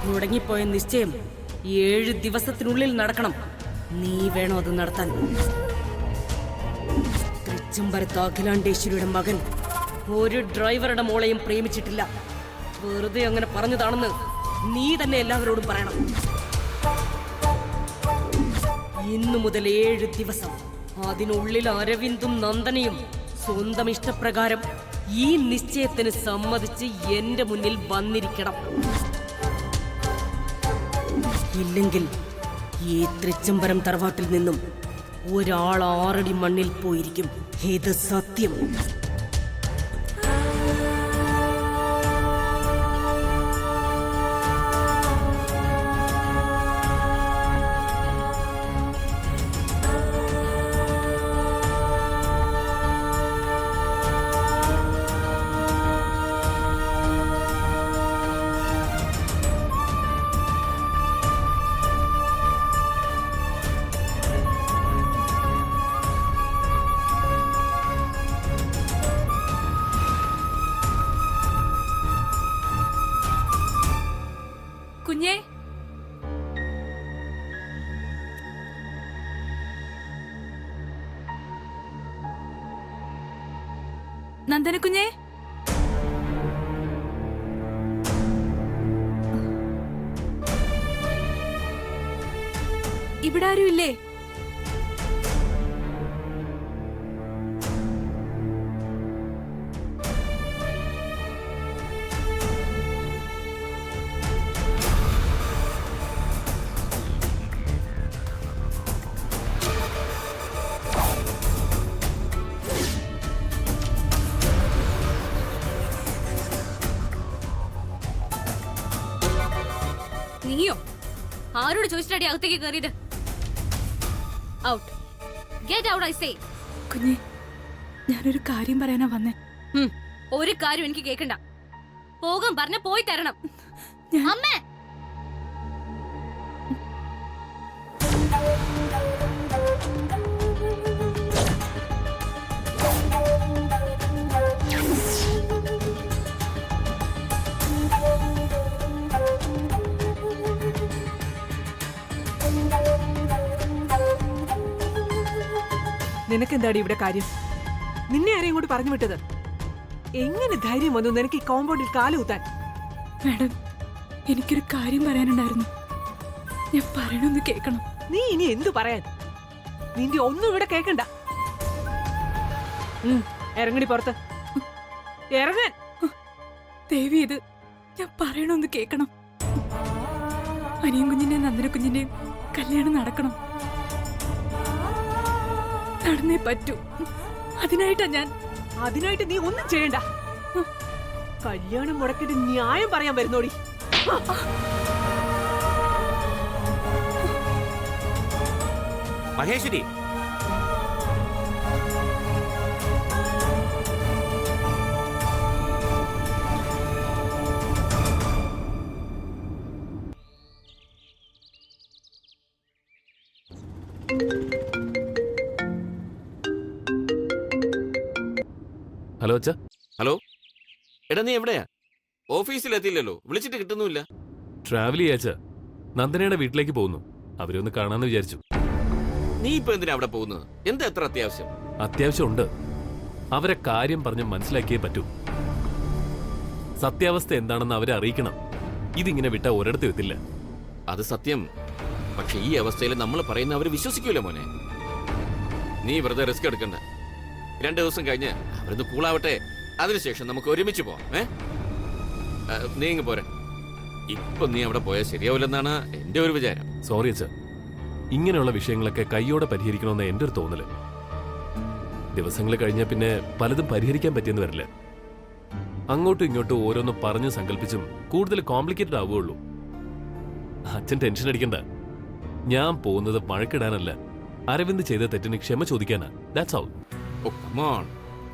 മുടങ്ങിപ്പോയ നിശ്ചയം 7 ദിവസത്തിനുള്ളിൽ നടക്കണം. നീ വേണോ അത് നടത്താൻ? തൃച്ചംബരത്ത് അഖിലാണ്ടേശ്വരിയുടെ മകൻ ഒരു ഡ്രൈവറുടെ മോളെയും പ്രേമിച്ചിട്ടില്ല. വെറുതെ അങ്ങനെ പറഞ്ഞതാണെന്ന് നീ തന്നെ എല്ലാവരോടും പറയണം. ഇന്നു മുതൽ 7 ദിവസം, അതിനുള്ളിൽ അരവിന്ദും നന്ദനയും സ്വന്തം ഇഷ്ടപ്രകാരം ഈ നിശ്ചയത്തിന് സമ്മതിച്ച് എന്റെ മുന്നിൽ വന്നിരിക്കണം. ഇല്ലെങ്കിൽ ഈ തൃച്ചംബരം തറവാട്ടിൽ നിന്നും ഒരാൾ 6 അടി മണ്ണിൽ പോയിരിക്കും. ഇത് സത്യം. കുഞ്ഞേ, നന്ദന കുഞ്ഞേ, ഇവിടെ ആരും ഇല്ലേ? നീയോ? ആരോട് ചോദിച്ചിട്ടാടി അകത്തേക്ക് കയറിയത്? Out. Get out I say. കുഞ്ഞേ, ഞാനൊരു കാര്യം പറയാനാ വന്നേ. ഒരു കാര്യം എനിക്ക് കേൾക്കണ്ട. പോകാൻ പറഞ്ഞ പോയി തരണം. അമ്മേ, നിനക്കെന്താടി ഇവിടെ കാര്യം? നിന്നെ ആരെയും കൂടി പറഞ്ഞു വിട്ടത്? എങ്ങനെ ധൈര്യം വന്നു നിനക്ക് ഈ കോമ്പൗണ്ടിൽ കാലുകുത്താൻ? മാഡം, എനിക്കൊരു കാര്യം പറയാനുണ്ടായിരുന്നു. ഞാൻ പറയണമെന്ന് കേൾക്കണം. നീ ഇനി എന്തു പറയാൻ? നിന്റെ ഒന്നും ഇവിടെ കേൾക്കണ്ട. ഇറങ്ങടി പുറത്ത്. ഇറങ്ങാൻ. ദേവി, ഇത് ഞാൻ പറയണമെന്ന് കേൾക്കണം. അനിയൻ കുഞ്ഞിന്റെയും നന്ദന കുഞ്ഞിന്റെയും കല്യാണം നടക്കണം. നടന്നേ പറ്റൂ. അതിനായിട്ടാ ഞാൻ. അതിനായിട്ട് നീ ഒന്നും ചെയ്യണ്ട. കല്യാണം മുടക്കിട്ട് ന്യായം പറയാൻ വരുന്നോടി. മഹേശ്വരി, ഹലോ അച്ഛാ. ഹലോ. എടാ, നീ എവിടെയാ? ഓഫീസിലെത്തിയില്ലല്ലോ, വിളിച്ചിട്ട് കിട്ടുന്നുമില്ല. ട്രാവൽ ചെയ്യാച്ചാ. നന്ദനയുടെ വീട്ടിലേക്ക് പോകുന്നു. അവരെ ഒന്ന് കാണാന്ന് വിചാരിച്ചു. നീ ഇപ്പൊ എന്തിനാ അവിടെ പോകുന്നത്? എന്താ എത്ര അത്യാവശ്യം? അത്യാവശ്യമുണ്ട്. അവരെ കാര്യം പറഞ്ഞ് മനസ്സിലാക്കിയേ പറ്റൂ. സത്യാവസ്ഥ എന്താണെന്ന് അവരെ അറിയിക്കണം. ഇതിങ്ങനെ വിട്ടാ ഒരിടത്തും എത്തില്ല. അത് സത്യം. പക്ഷെ ഈ അവസ്ഥയിൽ നമ്മൾ പറയുന്ന അവര് വിശ്വസിക്കൂല മോനെ. നീ വെറുതെ റിസ്ക് എടുക്കണ്ട. 2 ദിവസം കഴിഞ്ഞ് അവരൊന്ന് കൂളാവട്ടെ. അതിനുശേഷം നമുക്ക് ഒരുമിച്ച് പോവാം. നീ ഇങ്ങ് പോരെ. ഇപ്പൊ നീ അവിടെ പോയാൽ ശരിയാവില്ലെന്നാണ് എന്റെ ഒരു വിചാരം. സോറി അച്ഛാ. ഇങ്ങനെയുള്ള വിഷയങ്ങളൊക്കെ കൈയോടെ പരിഹരിക്കണമെന്ന് എന്റെ ഒരു തോന്നല്. ദിവസങ്ങൾ കഴിഞ്ഞാൽ പിന്നെ പലതും പരിഹരിക്കാൻ പറ്റിയെന്ന് വരില്ല. അങ്ങോട്ടും ഇങ്ങോട്ടും ഓരോന്ന് പറഞ്ഞു സങ്കല്പിച്ചും കൂടുതൽ കോംപ്ലിക്കേറ്റഡ് ആവുകയുള്ളൂ. അച്ഛൻ ടെൻഷൻ അടിക്കണ്ട. ഞാൻ പോകുന്നത് വഴക്കിടാനല്ല, അരവിന്ദ് ചെയ്ത തെറ്റിന് ക്ഷമ ചോദിക്കാനാ. That's all. Oh come on.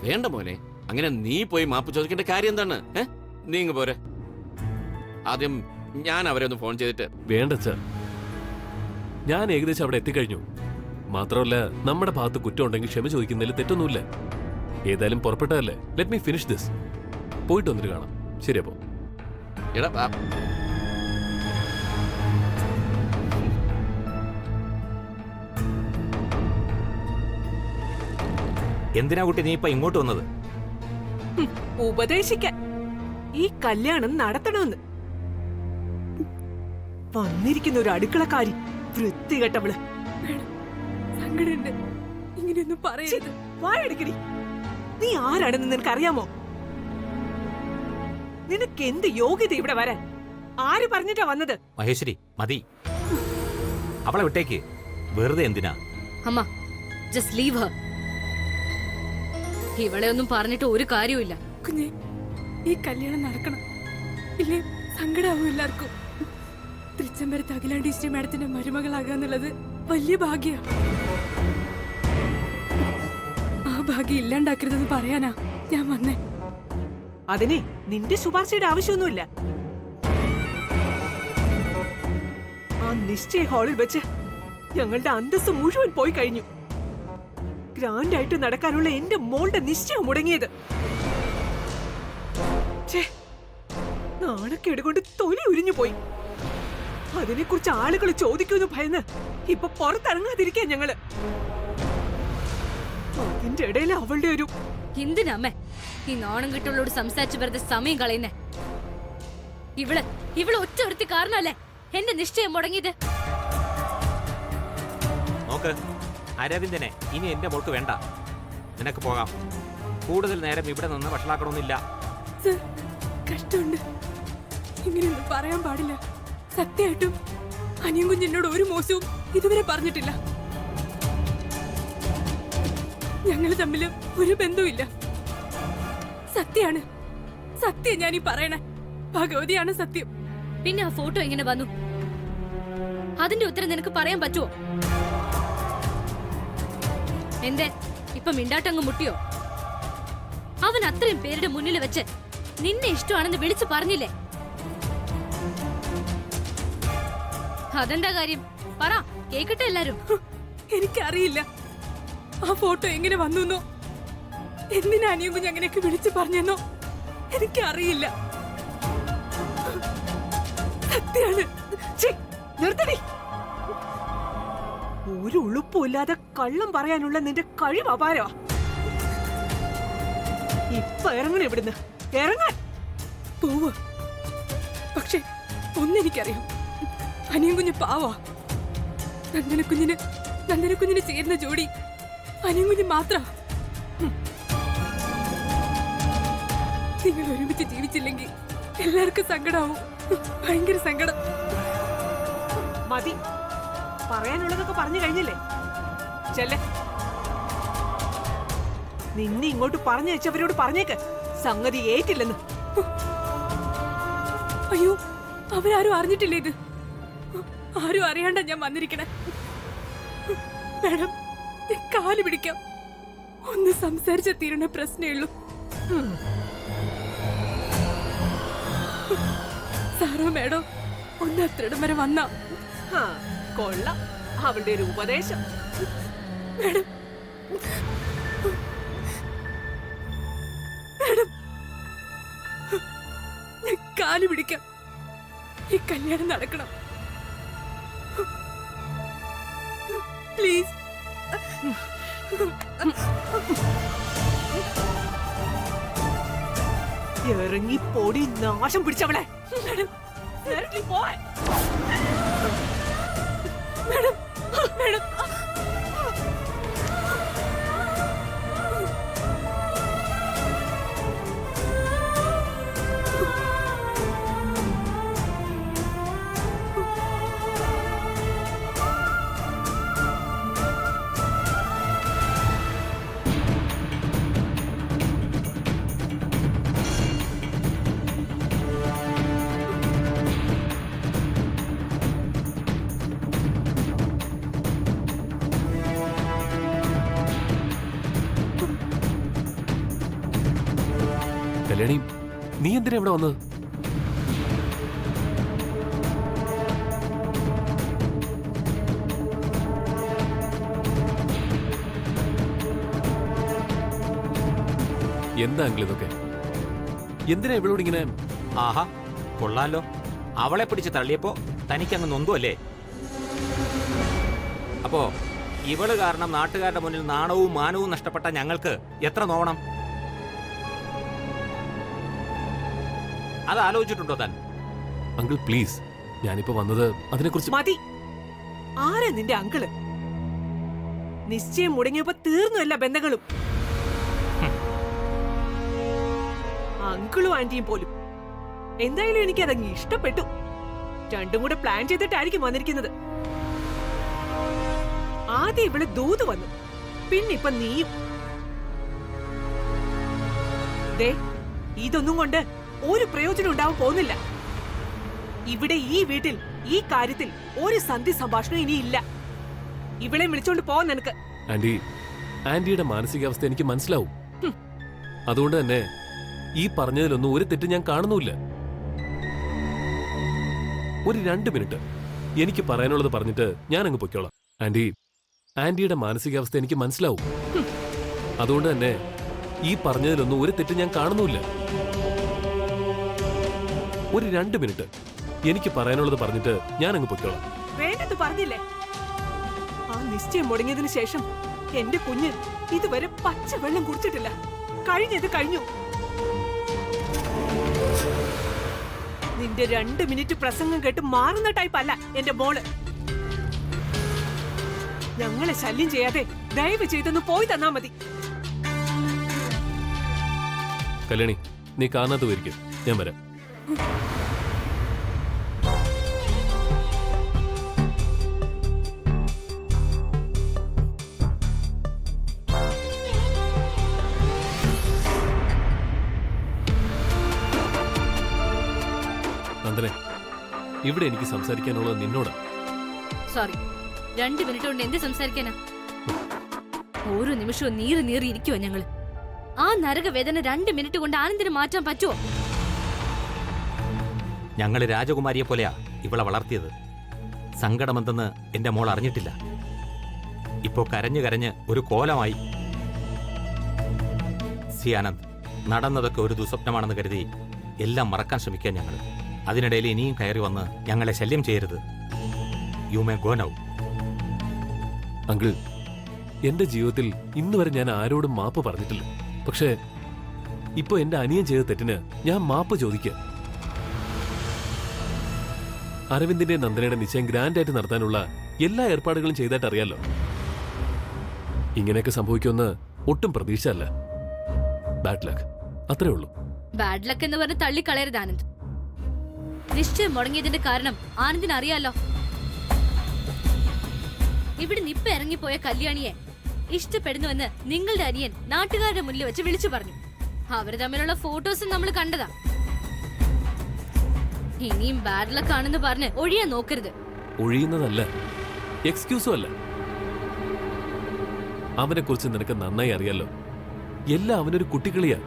വേണ്ട മോനെ, അങ്ങനെ നീ പോയി മാപ്പ് ചോദിക്കേണ്ട കാര്യം എന്താണ്? നീ ഇങ്ങ് പോരെ. ആദ്യം ഞാൻ അവരെ ഒന്ന് ഫോൺ ചെയ്തിട്ട്. വേണ്ട അച്ഛാ, ഞാൻ ഏകദേശം അവിടെ എത്തിക്കഴിഞ്ഞു. മാത്രമല്ല, നമ്മുടെ ഭാഗത്ത് കുറ്റം ഉണ്ടെങ്കിൽ ക്ഷമ ചോദിക്കുന്നതിൽ തെറ്റൊന്നുമില്ല. ഏതായാലും പുറപ്പെട്ടതല്ലേ. Let me finish this. പോയിട്ട് വന്നിട്ട് കാണാം. ശരിയപ്പോ. എടാ എന്തിനാ കുട്ടി നീ ഇപ്പൊ ഇങ്ങോട്ട് വന്നത്? ഉപദേശിക്കാൻ ഈ കല്യാണം നടത്തണമെന്ന്. വന്നിരിക്കുന്ന ഒരു അടുക്കളക്കാരി, വൃത്തികെട്ടവള്. സങ്കടമുണ്ട്, ഇങ്ങനെയൊന്നും പറയരുത്. വായടിക്കടി. നീ ആരാണെന്ന് നിനക്കറിയാമോ? നിനക്ക് എന്ത് യോഗ്യത ഇവിടെ വരാൻ? ആര് പറഞ്ഞിട്ടാ വന്നത്? മഹേശ്വരി മതി, അവളെ വിട്ടേക്ക്. വെറുതെ എന്തിനാ? അമ്മ ജസ്റ്റ് ലീവ് ഹർ. ഇവളെ ഒന്നും പറഞ്ഞിട്ട് ഒരു കാര്യവുമില്ല. കുഞ്ഞെ, ഈ കല്യാണം നടക്കണം, ഇല്ലേ സങ്കടാവും എല്ലാവർക്കും. തൃച്ചംബരത്ത് അഖിലാണ്ടീശ്വരി മാഡത്തിന്റെ മരുമകളാകാന്നുള്ളത് വലിയ ഭാഗ്യ. ആ ഭാഗ്യം ഇല്ലാണ്ടാക്കരുതെന്ന് പറയാനാ ഞാൻ വന്നേ. അതിനെ നിന്റെ ശുപാർശയുടെ ആവശ്യമൊന്നുമില്ല. ആ നിശ്ചയ ഹാളിൽ വെച്ച് ഞങ്ങളുടെ അന്തസ്സ് മുഴുവൻ പോയി കഴിഞ്ഞു. ഗ്രാൻഡായിട്ട് നടക്കാനുള്ള എന്റെ മോളുടെ നിശ്ചയം മുടങ്ങിയത്. നാണക്കേട് കൊണ്ട് തൊലി ഉരിഞ്ഞു പോയി. അതിനെക്കുറിച്ച് ആളുകൾ ചോദിക്കുമെന്ന് ഭയന്ന് ഇപ്പൊ പുറത്തിറങ്ങാതിരിക്കാൻ ഞങ്ങള്. അതിന്റെ ഇടയിൽ അവളുടെ ഒരു എന്തിനമ്മേ ഈ നാണം കിട്ടുള്ളോട് സംസാരിച്ച് വെറുതെ സമയം കളയുന്നേ? ഇവള് ഒറ്റ ഒരുത്തി കാരണല്ലേ എന്റെ നിശ്ചയം മുടങ്ങിയത്. നോക്ക് അരവിന്ദനെ ഇനി എന്റെ മോൾക്ക് വേണ്ട. നിനക്ക് പോകാം. കൂടുതൽ നേരം ഇവിടെ നിന്ന് വഷളാക്കണമെന്നില്ല. സർ, കഷ്ടമുണ്ട്, ഇങ്ങനെയൊന്നും പറയാൻ പാടില്ല. സത്യമായിട്ടും അനിയൻ കുഞ്ഞിനോട് ഒരു മോശവും ഇതുവരെ പറഞ്ഞിട്ടില്ല. ഞങ്ങള് തമ്മില് ഒരു ബന്ധവുമില്ല. സത്യാണ്, സത്യം ഞാനീ പറയണേ. ഭഗവതിയാണ് സത്യം. പിന്നെ ആ ഫോട്ടോ എങ്ങനെ വന്നു? അതിന്റെ ഉത്തരം നിനക്ക് പറയാൻ പറ്റുമോ? എന്തേ ഇപ്പൊ മിണ്ടാട്ടങ്ങ് മുട്ടിയോ? അവൻ അത്രയും പേരുടെ മുന്നിൽ വെച്ച് നിന്നെ ഇഷ്ടമാണെന്ന് വിളിച്ചു പറഞ്ഞില്ലേ? അതെന്താ കാര്യം? പറ, കേക്കട്ടെ എല്ലാരും. എനിക്കറിയില്ല ആ ഫോട്ടോ എങ്ങനെ വന്നു, എന്തിനാ അനിയൻ കുഞ്ഞ് അങ്ങനെയൊക്കെ വിളിച്ചു പറഞ്ഞെന്നോ എനിക്കറിയില്ല. സത്യാണ്. നിർത്തടി. ഒരു ഉളുപ്പുമില്ലാതെ കള്ളം പറയാനുള്ള നിന്റെ കഴിവ് അപാരമാ. ഇപ്പൊ ഇറങ്ങണം ഇവിടുന്ന്, ഇറങ്ങാൻ. പോവ്. പക്ഷെ ഒന്നെനിക്കറിയാം, അനിയൻ കുഞ്ഞ് പാവാ. നന്ദനക്കുഞ്ഞിന് ചേരുന്ന ജോഡി അനിയൻ കുഞ്ഞ് മാത്ര. നിങ്ങൾ ഒരുമിച്ച് ജീവിച്ചില്ലെങ്കിൽ എല്ലാവർക്കും സങ്കടാവും. ഭയങ്കര സങ്കടം. മതി, പറയാനുള്ളതൊക്കെ പറഞ്ഞു കഴിഞ്ഞില്ലേ? ചെല്ലേ. നിന്നെ ഇങ്ങോട്ട് പറഞ്ഞയച്ചവരോട് പറഞ്ഞേക്ക് സംഗതി ഏറ്റില്ലെന്ന്. അയ്യോ, അവരാരും അറിഞ്ഞിട്ടില്ല ഇത്. ആരും അറിയാണ്ട ഞാൻ വന്നിരിക്കണേ. മാഡം, കാല് പിടിക്കാം. ഒന്ന് സംസാരിച്ച തീരണ പ്രശ്നമേ ഉള്ളൂ. സാറോ മാഡം ഒന്ന് അത്രയിടം വരെ വന്ന കൊള്ളാം അവളുടെ ഒരു ഉപദേശം. മാഡം, മാഡം, ഞാൻ കാല് പിടിക്കാം. ഈ കല്യാണം നടക്കണം പ്ലീസ്. ഇറങ്ങി പൊടി നാശം പിടിച്ചവളെ. ഇറങ്ങി പോവാൻ. മാഡം, മാഡം, കല്യാണി, നീ എന്തിനാ ഇവിടെ വന്നത്? എന്താ അങ്കിൾ ഇതൊക്കെ? എന്തിനാ ഇവളോട് ഇങ്ങനെ? ആഹാ, കൊള്ളാലോ. അവളെ പിടിച്ച് തള്ളിയപ്പോ തനിക്കങ്ങ് നൊന്തു അല്ലേ? അപ്പോ ഇവള് കാരണം നാട്ടുകാരുടെ മുന്നിൽ നാണവും മാനവും നഷ്ടപ്പെട്ട ഞങ്ങൾക്ക് എത്ര നോവണം? അത് ആലോചിച്ചിട്ടുണ്ടോ താൻ? അങ്കിൾ പ്ലീസ്, ഞാനിപ്പോ വന്നത് അതിനെക്കുറിച്ച്. മതി. ആരാ നിന്റെ അങ്കിള്? നിശ്ചയം മുടങ്ങിയപ്പോ തീർന്നുവല്ല ബന്ധങ്ങളും. അങ്കിളും ആന്റിയും പോലും. എന്തായാലും എനിക്ക് അതങ്ങ് ഇഷ്ടപ്പെട്ടു. രണ്ടും കൂടെ പ്ലാൻ ചെയ്തിട്ടായിരിക്കും വന്നിരിക്കുന്നത്. ആദ്യം ഇവിടെ ദൂത് വന്നു, പിന്നെ ഇപ്പൊ നീയും. ദേ, ഇതൊന്നും കൊണ്ട് ഒരു പ്രയോജനം ഉണ്ടാവാൻ പോകുന്നില്ല. ഇവിടെ ഈ വീട്ടിൽ ഈ കാര്യത്തിൽ ഒരു സന്ധി സംഭാഷണം ഇനിയില്ല. ഇവിടെ വിളിച്ചോണ്ട് പോവാൻ നിനക്ക്. ആന്റിയുടെ മാനസികാവസ്ഥ എനിക്ക് മനസ്സിലാവും. അതുകൊണ്ട് തന്നെ ഈ പറഞ്ഞതിലൊന്നും ഒരു തെറ്റ് ഞാൻ കാണുന്നുമില്ല. ഒരു 2 മിനിറ്റ് എനിക്ക് പറയാനുള്ളത് പറഞ്ഞിട്ട് ഞാൻ അങ്ങ് പൊയ്ക്കോളാം. ആന്റിയുടെ മാനസികാവസ്ഥ എനിക്ക് മനസ്സിലാവും. അതുകൊണ്ട് തന്നെ ഈ പറഞ്ഞതിലൊന്നും ഒരു തെറ്റ് ഞാൻ കാണുന്നുമില്ല. ഒരു 2 മിനിറ്റ് എനിക്ക് പറയാനുള്ളത് പറഞ്ഞിട്ട് ഞാൻ അങ്ങ് പൊയ്ക്കോളാം. വേണ്ടെന്ന് പറഞ്ഞില്ലേ? ആ നിശ്ചയം മുടങ്ങിയതിനു ശേഷം എന്റെ കുഞ്ഞ് ഇതുവരെ പച്ചവെള്ളം കുടിച്ചിട്ടില്ല. കഴിഞ്ഞത് കഴിഞ്ഞു. നിന്റെ 2 മിനിറ്റ് പ്രസംഗം കേട്ട് മാറുന്ന ടൈപ്പ് അല്ല എന്റെ മോള്. ഞങ്ങളെ ശല്യം ചെയ്യാതെ ദയവ് ചെയ്തൊന്ന് പോയി തന്നാ മതി. കല്യാണി, നീ കാണാത്ത പോയിരിക്കും, ഞാൻ വരാം. നന്ദനെ, ഇവിടെ എനിക്ക് സംസാരിക്കാനുള്ളത് നിന്നോടാ. സോറി, 2 മിനിറ്റ് കൊണ്ട് എന്ത് സംസാരിക്കാനാ? ഓരോ നിമിഷവും നീറി നീറി ഇരിക്കുവോ ഞങ്ങള്? ആ നരകവേദന 2 മിനിറ്റ് കൊണ്ട് ആനന്ദിന് മാറ്റാൻ പറ്റുമോ? ഞങ്ങള് രാജകുമാരിയെ പോലെയാ ഇവളെ വളർത്തിയത്. സങ്കടമെന്തെന്ന് എന്റെ മോൾ അറിഞ്ഞിട്ടില്ല. ഇപ്പോ കരഞ്ഞു കരഞ്ഞ് ഒരു കോലമായി. സി ആനന്ദ്, നടന്നതൊക്കെ ഒരു ദുസ്വപ്നമാണെന്ന് കരുതി എല്ലാം മറക്കാൻ ശ്രമിക്കാൻ ഞങ്ങൾ. അതിനിടയിൽ ഇനിയും കയറി വന്ന് ഞങ്ങളെ ശല്യം ചെയ്യരുത്. You may go now. Uncle, എന്റെ ജീവിതത്തിൽ ഇന്നുവരെ ഞാൻ ആരോടും മാപ്പ് പറഞ്ഞിട്ടില്ല. പക്ഷേ ഇപ്പൊ എന്റെ അനിയൻ ചെയ്ത തെറ്റിന് ഞാൻ മാപ്പ് ചോദിക്കുക. അരവിന്ദിന്റെ നന്ദനയുടെ നിശ്ചയം ഗ്രാൻഡായിട്ട് നടത്താനുള്ള എല്ലാ ഏർപ്പാടുകളും ചെയ്തായിട്ട് അറിയാലോ. ഇങ്ങനെയൊക്കെ സംഭവിക്കുമെന്ന് ഒട്ടും പ്രതീക്ഷയല്ല. ബാഡ് ലക്ക്, അത്രേ ഉള്ളൂ. ബാഡ് ലക്ക് എന്ന് പറഞ്ഞ് തള്ളിക്കളയരുത് ആനന്ദ്. നിശ്ചയം മുടങ്ങിയതിന്റെ കാരണം ആനന്ദിന് അറിയാലോ. ഇവിടെ നിപ്പ ഇറങ്ങിപ്പോയ കല്യാണിയെ ഇഷ്ടപ്പെടുന്നുവെന്ന് നിങ്ങളുടെ അനിയൻ നാട്ടുകാരുടെ മുന്നിൽ വെച്ച് വിളിച്ചു പറഞ്ഞു. അവര് തമ്മിലുള്ള ഫോട്ടോസും നമ്മൾ കണ്ടതാ. ഇനിയും ബാഡ് ലക്ക് ആണെന്ന് പറഞ്ഞ് ഒഴിയാൻ നോക്കരുത്. ഒഴിയുന്നതല്ല, എക്സ്ക്യൂസും അല്ല. അവനെ കുറിച്ച് നിനക്ക് നന്നായി അറിയാലോ. എല്ലാം അവനൊരു കുട്ടികളിയാ.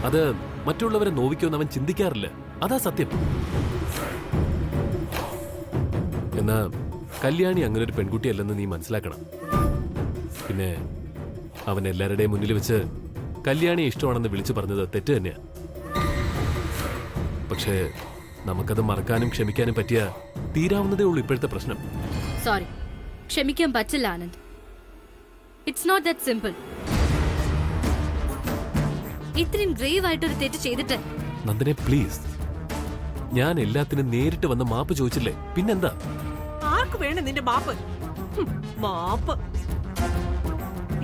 അത് മറ്റുള്ളവരെ നോവിക്കുമെന്ന് അവൻ ചിന്തിക്കാറില്ല. അതാ സത്യം. എന്നാ കല്യാണി അങ്ങനെ ഒരു പെൺകുട്ടിയല്ലെന്ന് നീ മനസ്സിലാക്കണം. പിന്നെ അവൻ എല്ലാവരുടെയും മുന്നിൽ വെച്ച് കല്യാണിയെ ഇഷ്ടമാണെന്ന് വിളിച്ചു പറഞ്ഞത് തെറ്റ് തന്നെയാ. പക്ഷേ നമുക്കത് മറക്കാനും ക്ഷമിക്കാനും പറ്റിയ തീരാവുന്നതേ ഉള്ളൂ ഇപ്പോഴത്തെ പ്രശ്നം. സോറി, ക്ഷമിക്കാൻ പറ്റില്ല Anand. It's not that simple. ഇത്രയും ഗ്രേവ് ആയിട്ടൊരു തെറ്റ് ചെയ്തിട്ട്. നന്ദനെ പ്ലീസ്, ഞാൻ എല്ലാത്തിനും നേരിട്ട് വന്ന് മാപ്പ് ചോദിച്ചില്ലേ, പിന്നെന്താ? ആർക്ക് വേണം നിന്റെ മാപ്പ്? മാപ്പ്?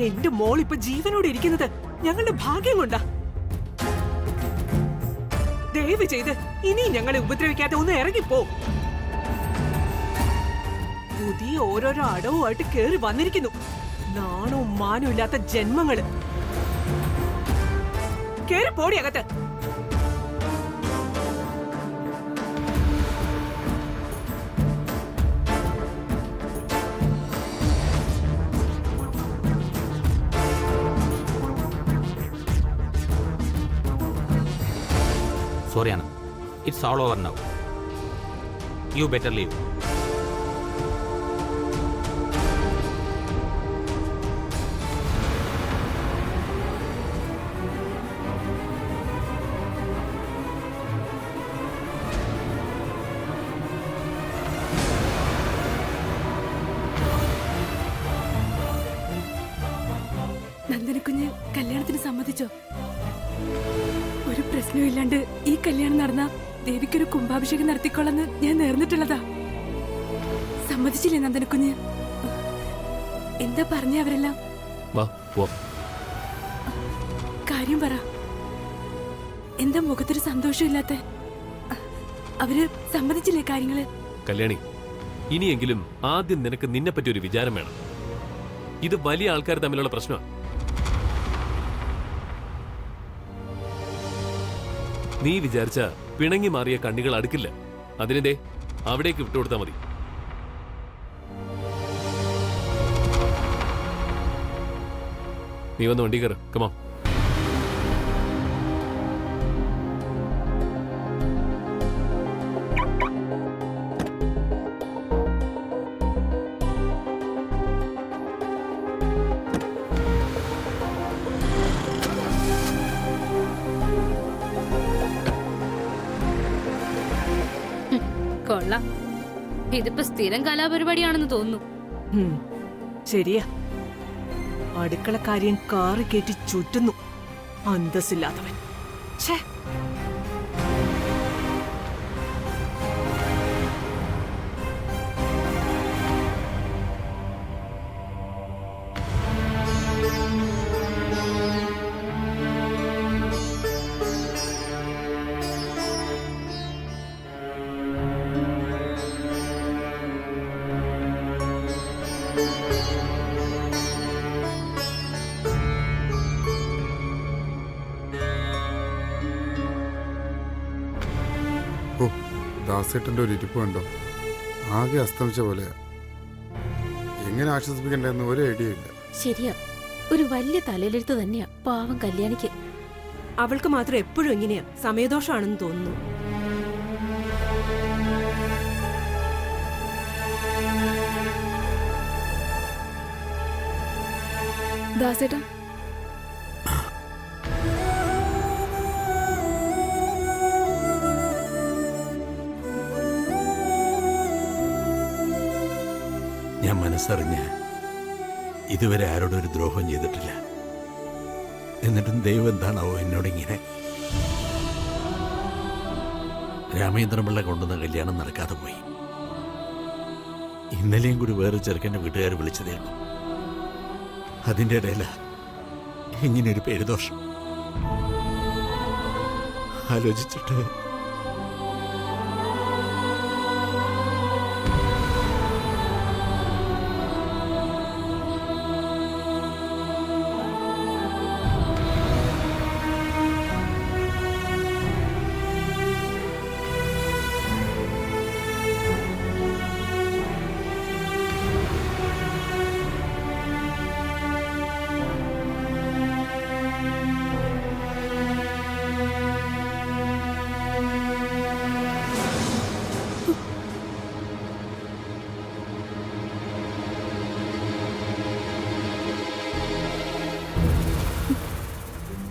എന്റെ മോൾ ഇപ്പൊ ജീവനോടെ ഇരിക്കുന്നത് ഞങ്ങളുടെ ഭാഗ്യം കൊണ്ടാ. ദയവ് ചെയ്ത് ഇനി ഞങ്ങളെ ഉപദ്രവിക്കാതെ ഒന്ന് ഇറങ്ങിപ്പോ. പുതിയ ഓരോരോ അടവുമായിട്ട് കേറി വന്നിരിക്കുന്നു. നാണവും മാനവും ഇല്ലാത്ത ജന്മങ്ങള്. കേറി പോടി അകത്ത്. Sorry, Anand. It's all over now. You better leave. നന്ദനക്കുഞ്ഞ് കല്യാണത്തിന് സമ്മതിച്ചോ? ഒരു പ്രശ്നവും ഇല്ലാണ്ട് ഈ കല്യാണം നടന്ന ദേവിക്കൊരു കുംഭാഭിഷേകം നടത്തിക്കൊള്ളെന്ന് ഞാൻ നേർന്നിട്ടുള്ളതാ. സമ്മതിച്ചില്ലേ നന്ദനക്കുഞ്ഞ്? എന്താ പറഞ്ഞ അവരെല്ലാം? വാ പോ. കാര്യം പറ. എന്താ മുഖത്തൊരു സന്തോഷമില്ലാത്ത? അവര് സമ്മതിച്ചില്ലേ കാര്യങ്ങള്? കല്യാണി, ഇനിയെങ്കിലും ആദ്യം നിനക്ക് നിന്നെ പറ്റി ഒരു വിചാരം വേണം. ഇത് വലിയ ആൾക്കാർ തമ്മിലുള്ള പ്രശ്നമാണ്. നീ വിചാരിച്ച പിണങ്ങി മാറിയ കണ്ണികൾ അടുക്കില്ല. അതിനെന്തേ അവിടേക്ക് വിട്ടുകൊടുത്താൽ മതി. നീ വന്ന് വണ്ടി കയറ്. കമാ. കൊള്ളാം. ഇതിപ്പോ സ്ഥിരം കലാപരിപാടിയാണെന്ന് തോന്നുന്നു. ശരിയാ, അടുക്കളക്കാരിയും കാറ് കയറ്റി ചുറ്റുന്നു. അന്തസ്സില്ലാത്തവൻ. ഛേ, ഓ, ദാസേട്ടൻ്റെ ഒരു ഇരിപ്പ് കണ്ടോ? ആകെ അസ്തമിച്ച പോലെയാ. എങ്ങനെ ആശ്വസിപ്പിക്കണ്ടെന്ന് ഒരു ഐഡിയ ഇല്ല. ശരിയാ, ഒരു വലിയ തലയിലെടുത്ത് തന്നെയാ പാവം കല്യാണിക്ക്. അവൾക്ക് മാത്രം എപ്പോഴും ഇങ്ങനെയാ. സമയദോഷമാണെന്ന് തോന്നുന്നു. ദാസേട്ടാ, ഞാൻ മനസ്സറിഞ്ഞ് ഇതുവരെ ആരോടും ഒരു ദ്രോഹം ചെയ്തിട്ടില്ല. എന്നിട്ടും ദൈവം എന്താണാവോ എന്നോടിങ്ങനെ. രാമേന്ദ്രപിള്ള കൊണ്ടുവന്ന കല്യാണം നടക്കാതെ പോയി. ഇന്നലെയും കൂടി വേറെ ചെറുക്കൻ്റെ വീട്ടുകാർ വിളിച്ചതേ ഉള്ളൂ. അതിൻ്റെ ഇടയില ഇങ്ങനെയൊരു പേരുദോഷം. ആലോചിച്ചിട്ട്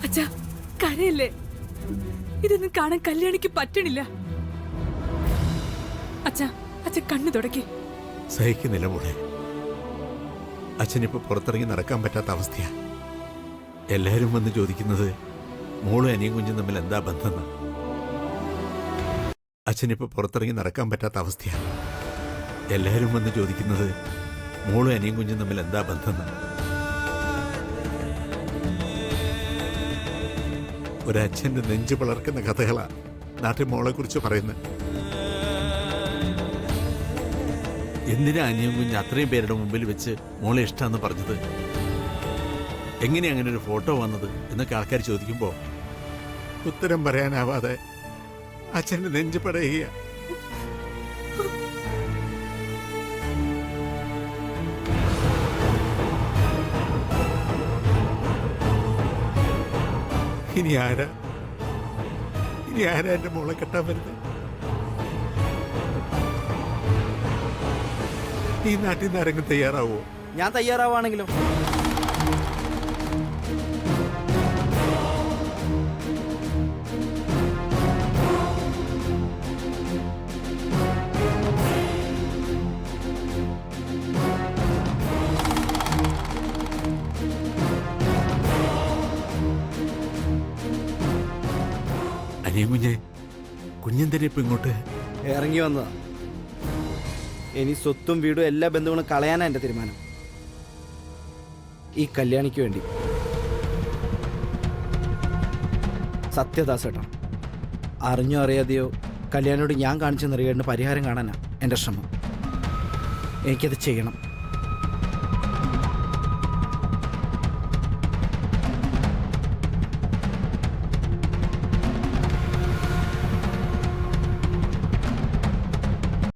അച്ഛാ, കരയല്ലേ? ഇതൊന്നും കാണാൻ കല്യാണിക്ക് പറ്റണില്ല. അച്ഛാ, അച്ഛൻ കണ്ണു തുടക്കി. സഹിക്കുന്നില്ല മോളെ. അച്ഛനിപ്പോ പുറത്തിറങ്ങി നടക്കാൻ പറ്റാത്ത അവസ്ഥയാ. എല്ലാരും വന്ന് ചോദിക്കുന്നത് മോളും അനിയും കുഞ്ഞും തമ്മിൽ എന്താ ബന്ധം. അച്ഛനിപ്പോ പുറത്തിറങ്ങി നടക്കാൻ പറ്റാത്ത അവസ്ഥയാ. എല്ലാരും വന്ന് ചോദിക്കുന്നത് മോളും അനിയും കുഞ്ഞും തമ്മിൽ എന്താ ബന്ധം. ഒരച്ഛൻ്റെ നെഞ്ചു പിളർക്കുന്ന കഥകളാ നാട്ടിൽ മോളെ കുറിച്ച് പറയുന്നത്. എന്തിനാ അനിയും കുഞ്ഞ് അത്രയും പേരുടെ മുമ്പിൽ വെച്ച് മോളെ ഇഷ്ടമെന്ന് പറഞ്ഞത്? എങ്ങനെയാ അങ്ങനെ ഒരു ഫോട്ടോ വന്നത് എന്നൊക്കെ ആൾക്കാർ ചോദിക്കുമ്പോൾ ഉത്തരം പറയാനാവാതെ അച്ഛൻ്റെ നെഞ്ചു പടയുക. ഇനി ആരാ എന്റെ മോളെ കെട്ടാൻ വരുന്നത്? ഈ നാട്ടിൽ നിന്ന് ആരെങ്കിലും തയ്യാറാവോ? ഞാൻ തയ്യാറാവാണെങ്കിലോ? ഇഞ്ഞെന്തിനാ ഇപ്പൊ ഇങ്ങോട്ട്? ഇറങ്ങി വന്നതാ. ഇനി സ്വത്തും വീടും എല്ലാ ബന്ധുക്കളും കളയാനാ എൻ്റെ തീരുമാനം. ഈ കല്യാണിക്ക് വേണ്ടി. സത്യദാസേട്ടാ, അറിഞ്ഞോ അറിയാതെയോ കല്യാണിയോട് ഞാൻ കാണിച്ച നെറികേടിന് പരിഹാരം കാണാനാ എൻ്റെ ശ്രമം. എനിക്കത് ചെയ്യണം.